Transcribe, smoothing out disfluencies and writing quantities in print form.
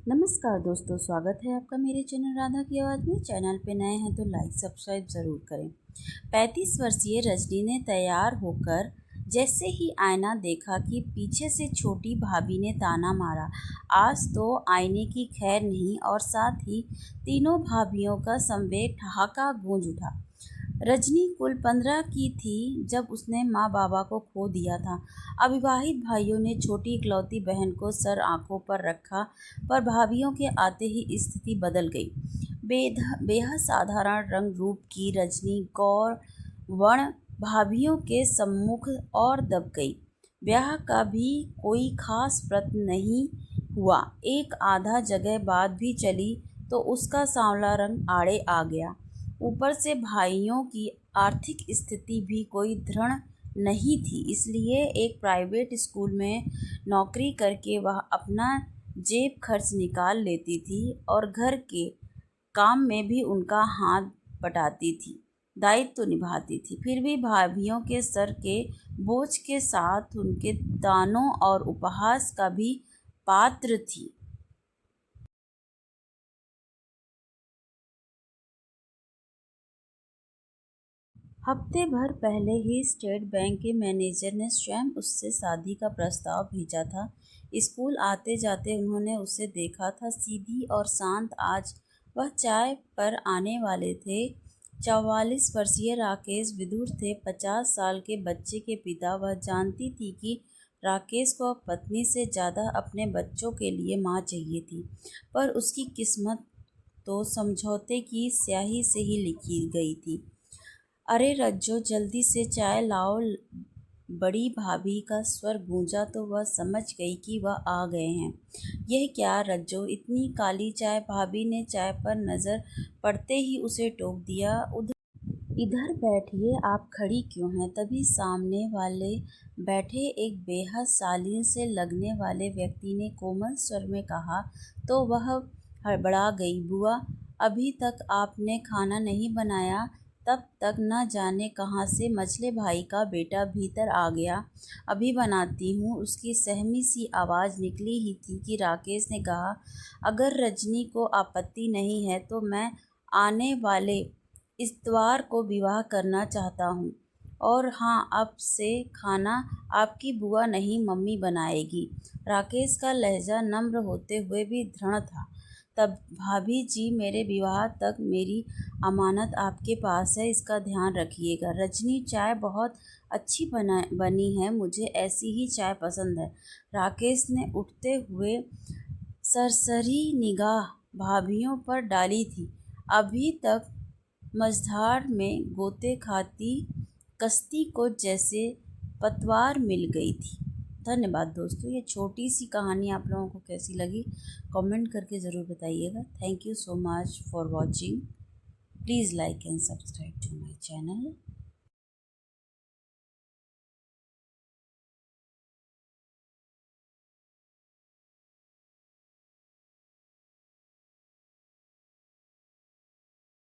नमस्कार दोस्तों, स्वागत है आपका मेरे चैनल राधा की आवाज़ में। चैनल पे नए हैं तो लाइक सब्सक्राइब ज़रूर करें। 35 वर्षीय रजनी ने तैयार होकर जैसे ही आईना देखा कि पीछे से छोटी भाभी ने ताना मारा, आज तो आईने की खैर नहीं, और साथ ही तीनों भाभियों का समवेत ठहाका गूंज उठा। रजनी कुल 15 की थी जब उसने माँ बाबा को खो दिया था। अविवाहित भाइयों ने छोटी इकलौती बहन को सर आंखों पर रखा, पर भाभियों के आते ही स्थिति बदल गई। बेहद साधारण रंग रूप की रजनी गौर वर्ण भाभियों के सम्मुख और दब गई। ब्याह का भी कोई खास व्रत नहीं हुआ। एक आधा जगह बाद भी चली तो उसका सांवला रंग आड़े आ गया। ऊपर से भाइयों की आर्थिक स्थिति भी कोई दृढ़ नहीं थी, इसलिए एक प्राइवेट स्कूल में नौकरी करके वह अपना जेब खर्च निकाल लेती थी और घर के काम में भी उनका हाथ बटाती थी, दायित्व निभाती थी। फिर भी भाभियों के सर के बोझ के साथ उनके तानों और उपहास का भी पात्र थी। हफ्ते भर पहले ही स्टेट बैंक के मैनेजर ने स्वयं उससे शादी का प्रस्ताव भेजा था। स्कूल आते जाते उन्होंने उसे देखा था, सीधी और शांत। आज वह चाय पर आने वाले थे। 44 वर्षीय राकेश विदुर थे, 50 साल के बच्चे के पिता। वह जानती थी कि राकेश को अब पत्नी से ज़्यादा अपने बच्चों के लिए माँ चाहिए थी, पर उसकी किस्मत तो समझौते की स्याही से ही लिखी गई थी। अरे रज्जो, जल्दी से चाय लाओ। बड़ी भाभी का स्वर गूंजा तो वह समझ गई कि वह आ गए हैं। यह क्या रज्जो, इतनी काली चाय? भाभी ने चाय पर नज़र पड़ते ही उसे टोक दिया। इधर बैठिए, आप खड़ी क्यों हैं? तभी सामने वाले बैठे एक बेहद शालीन से लगने वाले व्यक्ति ने कोमल स्वर में कहा, तो वह हड़बड़ा गई। बुआ, अभी तक आपने खाना नहीं बनाया? तब तक न जाने कहाँ से मझले भाई का बेटा भीतर आ गया। अभी बनाती हूँ, उसकी सहमी सी आवाज़ निकली ही थी कि राकेश ने कहा, अगर रजनी को आपत्ति नहीं है तो मैं आने वाले इतवार को विवाह करना चाहता हूँ। और हाँ, अब से खाना आपकी बुआ नहीं मम्मी बनाएगी। राकेश का लहजा नम्र होते हुए भी दृढ़ था। तब भाभी जी, मेरे विवाह तक मेरी अमानत आपके पास है, इसका ध्यान रखिएगा। रजनी, चाय बहुत अच्छी बनी है, मुझे ऐसी ही चाय पसंद है। राकेश ने उठते हुए सरसरी निगाह भाभियों पर डाली थी। अभी तक मझधार में गोते खाती कश्ती को जैसे पतवार मिल गई थी। धन्यवाद दोस्तों, ये छोटी सी कहानी आप लोगों को कैसी लगी कमेंट करके ज़रूर बताइएगा। Thank you so much for watching. Please like and subscribe to my channel.